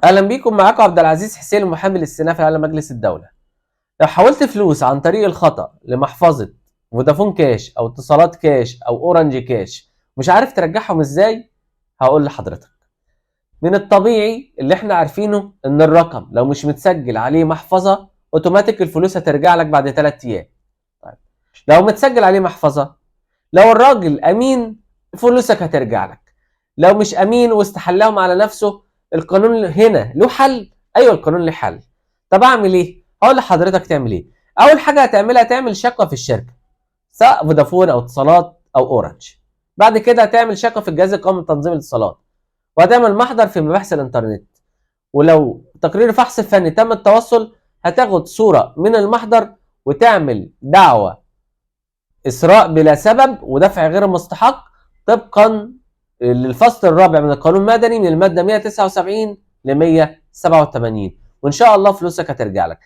اهلا بيكم، معاكم عبد العزيز حسين، المحامي الاستئنافي على مجلس الدوله. لو حولت فلوس عن طريق الخطا لمحفظه فودافون كاش او اتصالات كاش او اورنج كاش مش عارف ترجعهم ازاي، هقول لحضرتك. من الطبيعي اللي احنا عارفينه ان الرقم لو مش متسجل عليه محفظه اوتوماتيك الفلوس هترجع لك بعد 3 ايام. طيب لو متسجل عليه محفظه، لو الراجل امين فلوسك هترجع لك. لو مش امين واستحلهم على نفسه، القانون هنا له حل. ايوه القانون له حل. طب اعمل ايه؟ هقول لحضرتك تعمل ايه. اول حاجه هتعملها تعمل شكوى في الشركه، سواء فودافون او اتصالات او اورنج. بعد كده هتعمل شكوى في الجهاز القومي لتنظيم الاتصالات، وهتعمل محضر في مباحث الانترنت. ولو تقرير فحص فني تم التوصل، هتاخد صوره من المحضر وتعمل دعوى إسراء بلا سبب ودفع غير مستحق طبقا للفصل الرابع من القانون المدني من المادة 179 ل 187، وإن شاء الله فلوسك هترجع لك.